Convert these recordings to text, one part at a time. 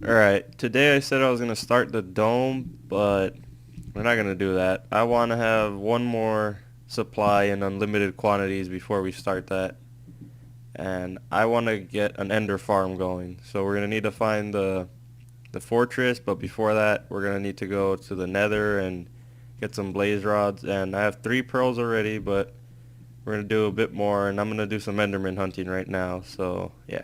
Alright, today I said I was going to start the dome, but we're not going to do that. I want to have one more supply in unlimited quantities before we start that. And I want to get an ender farm going. So we're going to need to find the fortress, but before that we're going to need to go to the nether and get some blaze rods. And I have 3 pearls already, but we're going to do a bit more, and I'm going to do some enderman hunting right now. So yeah.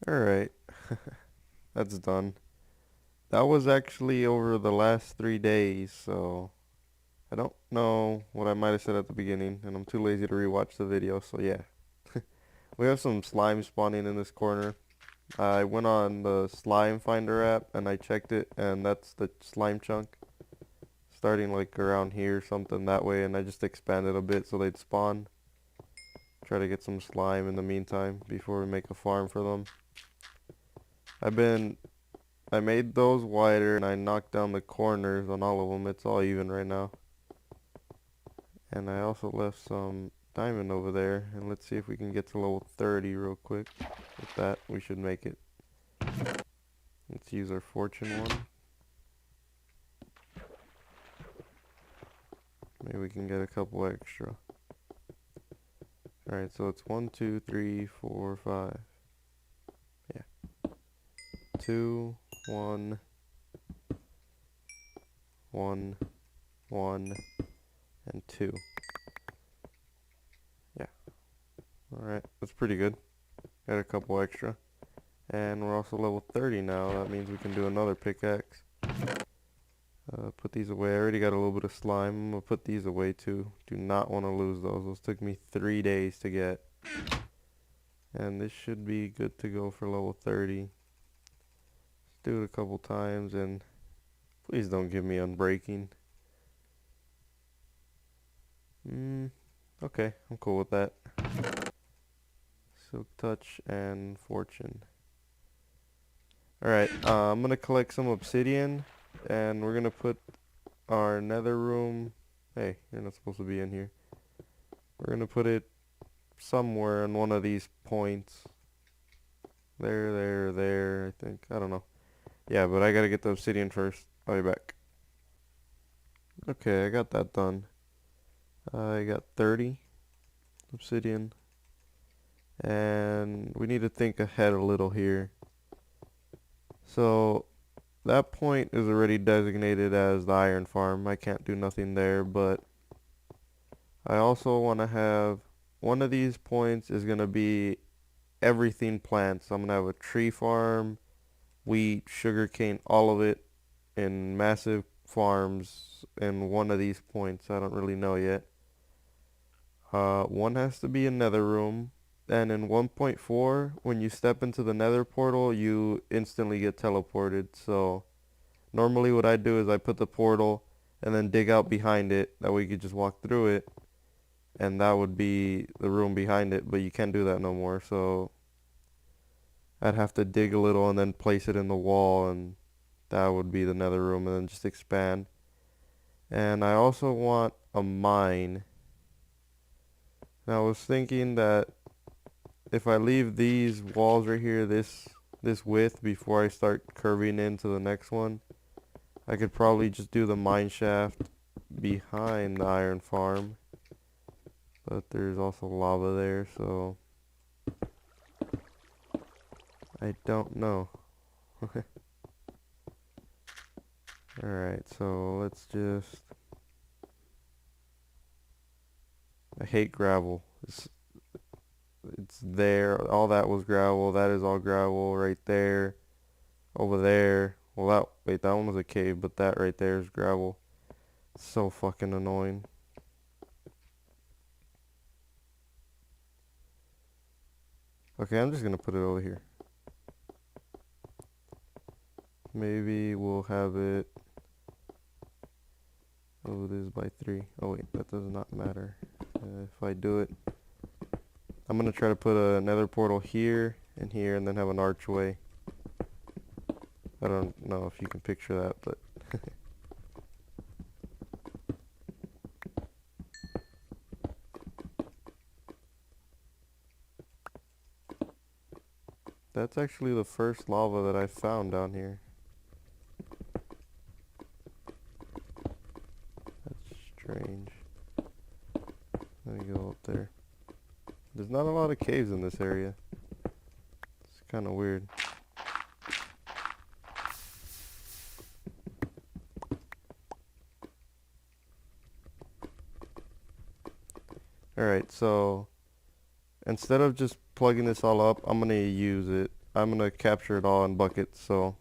Alright, that's done. That was actually over the last 3 days, so I don't know what I might have said at the beginning, and I'm too lazy to rewatch the video, so yeah. We have some slime spawning in this corner. I went on the slime finder app and I checked it, and that's the slime chunk. Starting like around here, something that way, and I just expanded a bit so they'd spawn. Try to get some slime in the meantime before we make a farm for them. I've been I made those wider and I knocked down the corners on all of them. It's all even right now. And I also left some diamond over there. And let's see if we can get to level 30 real quick. With that, we should make it. Let's use our fortune one. Maybe we can get a couple extra. Alright, so it's 1, 2, 3, 4, 5. Yeah. 2, 1, 1, 1, and 2. Yeah. Alright, that's pretty good. Got a couple extra. And we're also level 30 now. That means we can do another pickaxe. Put these away. I already got a little bit of slime. I'm going to put these away too. Do not want to lose those. Those took me 3 days to get. And this should be good to go for level 30. Let's do it a couple times, and please don't give me unbreaking. Okay, I'm cool with that. Silk touch and fortune. Alright, I'm gonna collect some obsidian, and we're gonna put our nether room. Hey, you're not supposed to be in here. We're gonna put it somewhere on one of these points. There, I think. I don't know. Yeah, but I gotta get the obsidian first. I'll be back. Okay, I got that done. I got 30 obsidian. And we need to think ahead a little here. So, that point is already designated as the iron farm. I can't do nothing there, but I also want to have one of these points is going to be everything plants. So I'm going to have a tree farm, wheat, sugarcane, all of it in massive farms in one of these points. I don't really know yet. One has to be a nether room. And in 1.4, when you step into the nether portal, you instantly get teleported. So normally what I do is I put the portal and then dig out behind it. That way you could just walk through it. And that would be the room behind it. But you can't do that no more. So I'd have to dig a little and then place it in the wall. And that would be the nether room. And then just expand. And I also want a mine. Now I was thinking that if I leave these walls right here, this width before I start curving into the next one, I could probably just do the mine shaft behind the iron farm. But there's also lava there, so I don't know. Alright, so let's just... I hate gravel. It's there. All that was gravel. That is all gravel right there. Over there. Well, wait, that one was a cave, but that right there is gravel. It's so fucking annoying. Okay, I'm just gonna put it over here. Maybe we'll have it. Oh, this is by 3. Oh wait, that does not matter. If I do it, I'm gonna try to put a nether portal here and here, and then have an archway. I don't know if you can picture that, but that's actually the first lava that I found down here. That's strange. Let me go up there. There's not a lot of caves in this area. It's kind of weird. Alright, so instead of just plugging this all up, I'm gonna use it. I'm gonna capture it all in buckets, so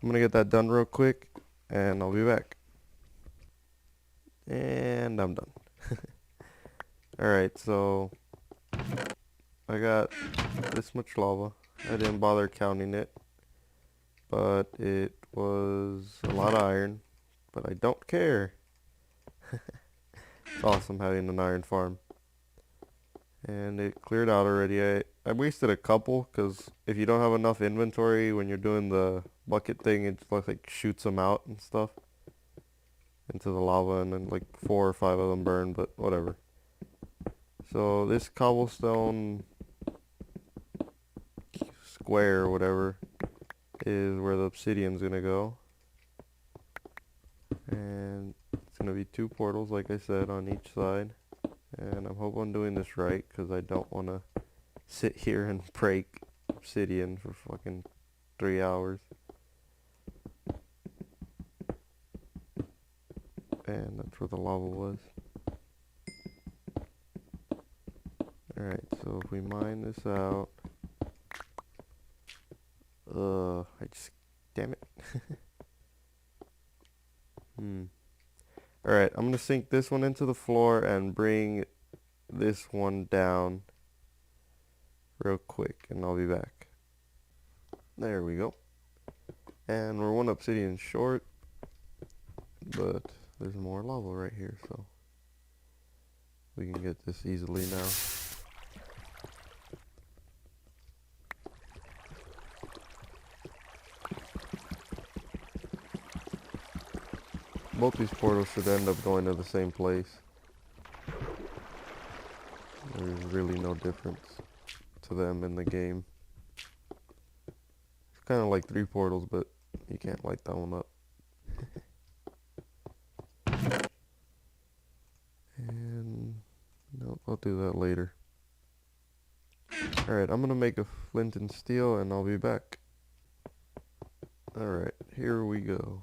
I'm gonna get that done real quick and I'll be back. And I'm done. Alright, so I got this much lava. I didn't bother counting it, but it was a lot of iron, but I don't care. It's awesome having an iron farm. And it cleared out already. I wasted a couple because if you don't have enough inventory when you're doing the bucket thing, it just like shoots them out and stuff into the lava, and then like 4 or 5 of them burn, but whatever. So this cobblestone square or whatever is where the obsidian's gonna go. And it's gonna be 2 portals, like I said, on each side. And I'm hoping I'm doing this right because I don't want to sit here and break obsidian for fucking 3 hours. And that's where the lava was. Alright, so if we mine this out. Damn it. Alright, I'm gonna sink this one into the floor and bring this one down real quick, and I'll be back. There we go. And we're 1 obsidian short, but there's more lava right here, so we can get this easily now. Both these portals should end up going to the same place. There's really no difference to them in the game. It's kind of like 3 portals, but you can't light that one up. And nope, I'll do that later. Alright, I'm gonna make a flint and steel and I'll be back. Alright, here we go.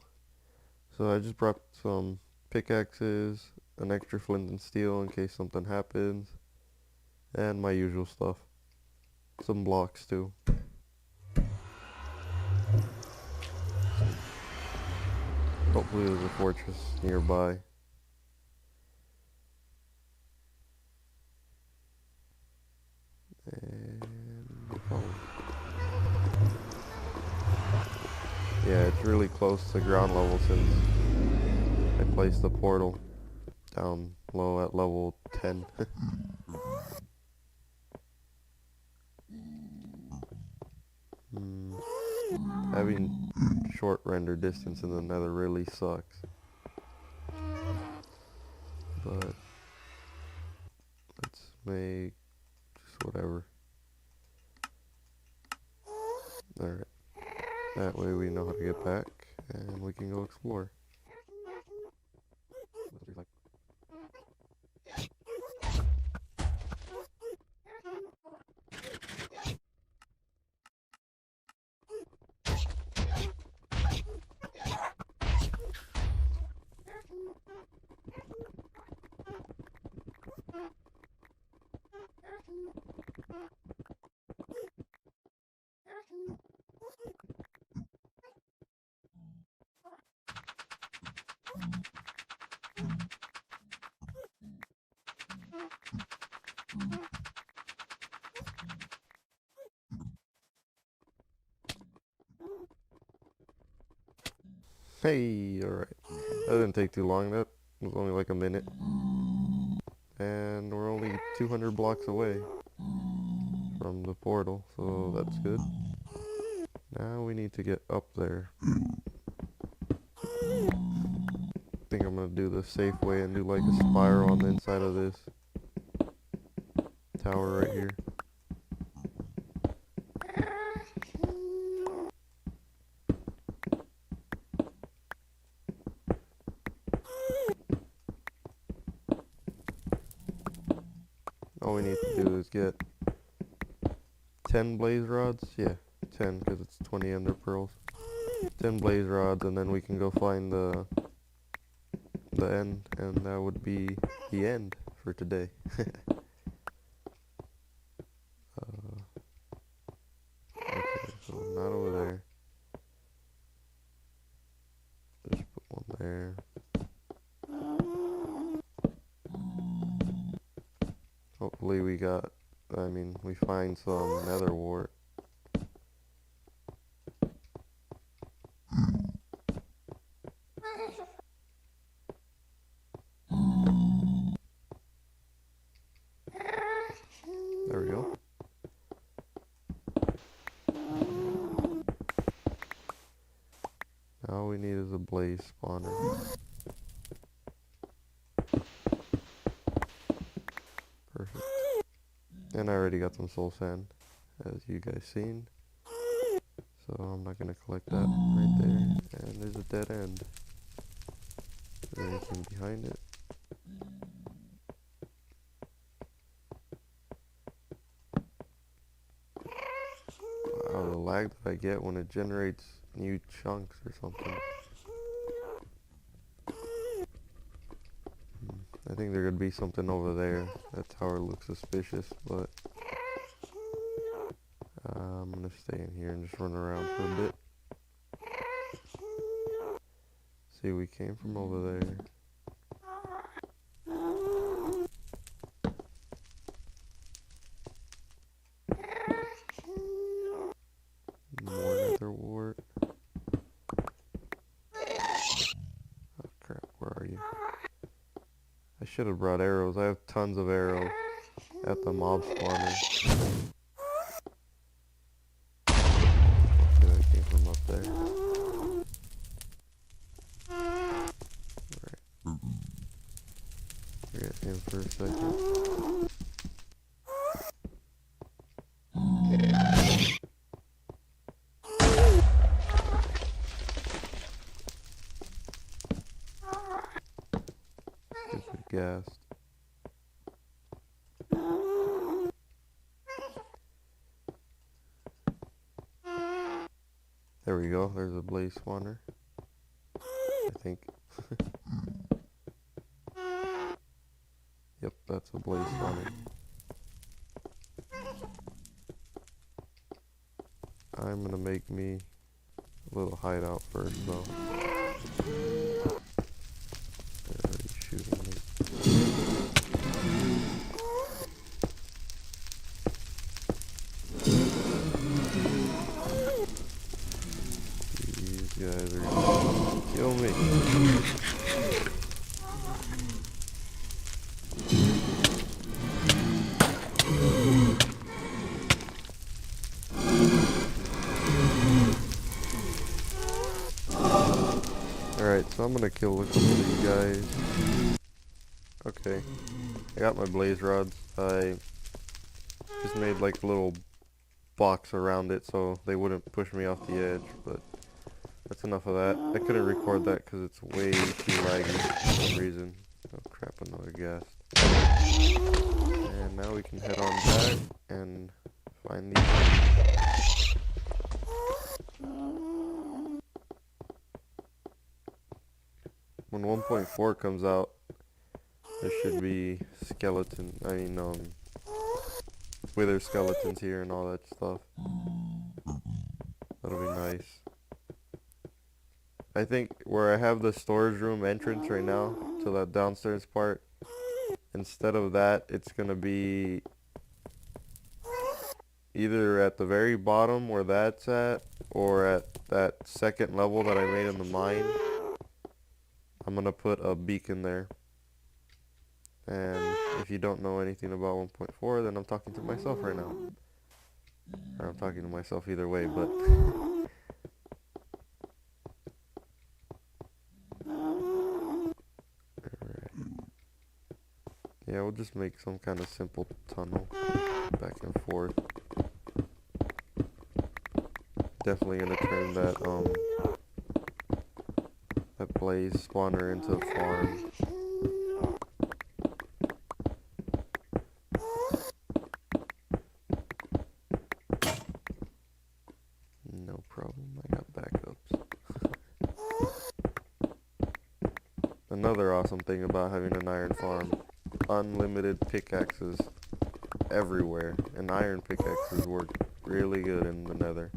So I just brought some pickaxes, an extra flint and steel in case something happens, and my usual stuff. Some blocks too. Hopefully there's a fortress nearby. And yeah, it's really close to ground level since I placed the portal down low at level 10. Having short render distance in the nether really sucks. But let's make just whatever. Alright. That way we know how to get back and we can go explore. Hey, alright. That didn't take too long. That was only like a minute. And we're only 200 blocks away from the portal, so that's good. Now we need to get up there. I think I'm gonna do the safe way and do like a spiral on the inside of this tower right here. All we need to do is get 10 blaze rods. Yeah, 10 because it's 20 ender pearls. 10 blaze rods, and then we can go find the end, and that would be the end for today. Okay, so not over there. Just put one there. Hopefully we find some nether wart. There we go. All we need is a blaze spawner. Perfect. And I already got some soul sand, as you guys seen. So I'm not gonna collect that right there. And there's a dead end. Is there anything behind it? Wow, the lag that I get when it generates new chunks or something. I think there could be something over there. That tower looks suspicious, but I'm gonna stay in here and just run around for a bit. See, we came from over there. More nether wart. Oh crap, where are you? I should have brought arrows. I have tons of arrows at the mob spawner. Okay, that came from up there. Alright. Forget him for a second. Stupid ghast. There we go. There's a blaze spawner. I think. Yep, that's a blaze spawner. I'm gonna make me a little hideout first, though. They're already shooting me. These guys are gonna kill me. Alright, so I'm gonna kill a couple of these guys. Okay, I got my blaze rods. I just made like a little box around it so they wouldn't push me off the edge, but that's enough of that. I couldn't record that because it's way too laggy for some reason. Oh crap, another ghast. And now we can head on back and find these. When 1.4 comes out, there should be wither skeletons here and all that stuff. That'll be nice. I think where I have the storage room entrance right now, to that downstairs part, instead of that, it's gonna be either at the very bottom where that's at, or at that second level that I made in the mine. I'm gonna put a beacon there. And if you don't know anything about 1.4, then I'm talking to myself right now. Or I'm talking to myself either way, but yeah, we'll just make some kind of simple tunnel back and forth. Definitely gonna turn that blaze spawner into a farm. No problem, I got backups. Another awesome thing about having an iron farm, unlimited pickaxes everywhere, and iron pickaxes work really good in the nether.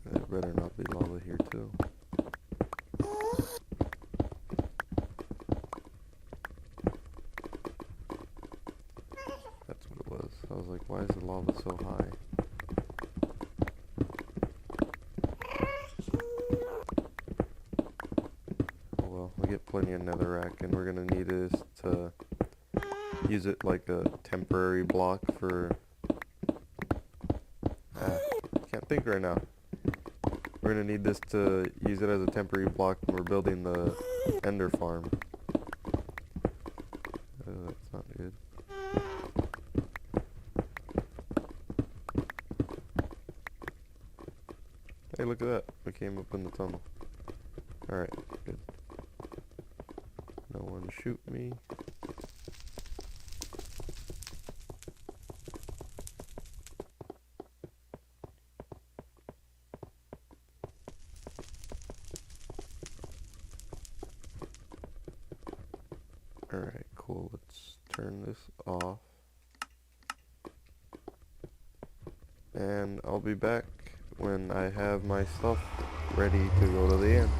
There better not be lava here too. That's what it was. I was like, why is the lava so high? Oh well, we get plenty of netherrack, and we're gonna need this to use it like a temporary block for... can't think right now. We're gonna need this to use it as a temporary block when we're building the ender farm. That's not good. Hey, look at that. We came up in the tunnel. Alright, good. No one shoot me. Alright, cool. Let's turn this off. And I'll be back when I have my stuff ready to go to the end.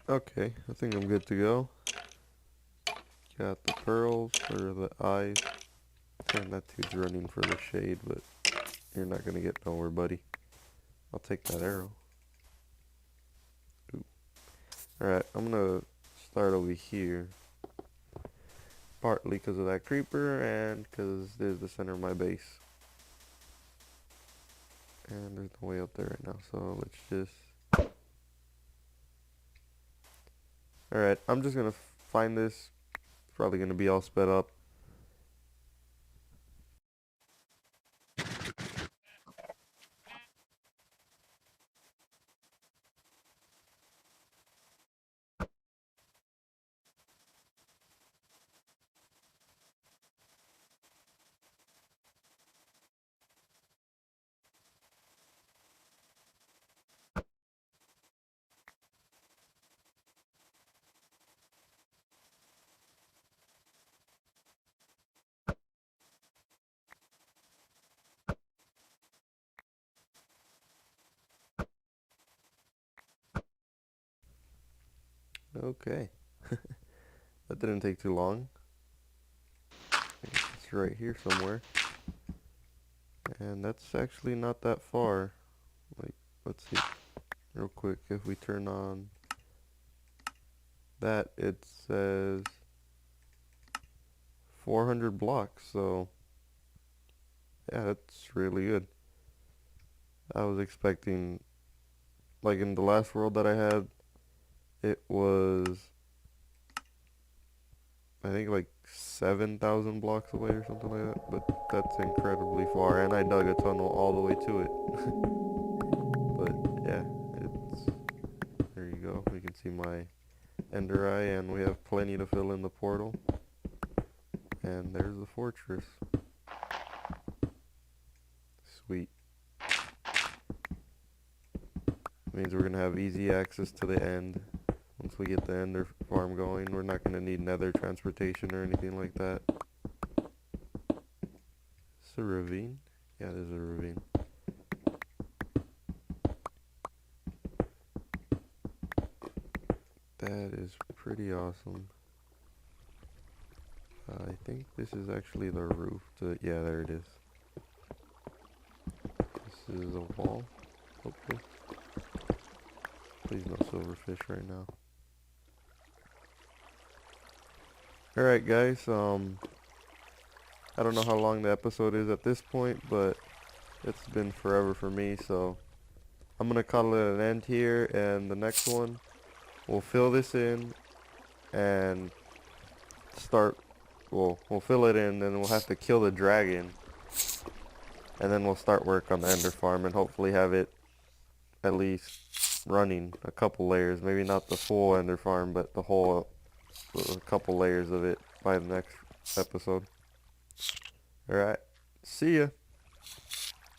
Okay, I think I'm good to go. Got the pearls for the eyes. And that dude's running for the shade, but you're not gonna get nowhere, buddy. I'll take that arrow. Alright, I'm gonna start over here. Partly because of that creeper and because there's the center of my base. And there's no way up there right now, so let's just... Alright, I'm just gonna find this. Probably gonna be all sped up. Okay. That didn't take too long. It's right here somewhere. And that's actually not that far. Like, let's see real quick. If we turn on that, it says 400 blocks, so yeah, that's really good. I was expecting, like in the last world that I had, it was, I think like 7,000 blocks away or something like that, but that's incredibly far, and I dug a tunnel all the way to it. But yeah, there you go. We can see my ender eye, and we have plenty to fill in the portal. And there's the fortress. Sweet. Means we're gonna have easy access to the end. Once we get the ender farm going, we're not gonna need nether transportation or anything like that. Is this a ravine? Yeah, there's a ravine. That is pretty awesome. I think this is actually the roof to, yeah, there it is. This is a wall, hopefully. Please no silverfish right now. Alright guys, I don't know how long the episode is at this point, but it's been forever for me, so I'm gonna call it an end here, and the next one, we'll fill this in and start, well, we'll fill it in, then we'll have to kill the dragon, and then we'll start work on the ender farm and hopefully have it at least running a couple layers, maybe not the full ender farm, but the whole, a couple layers of it by the next episode. Alright, see ya.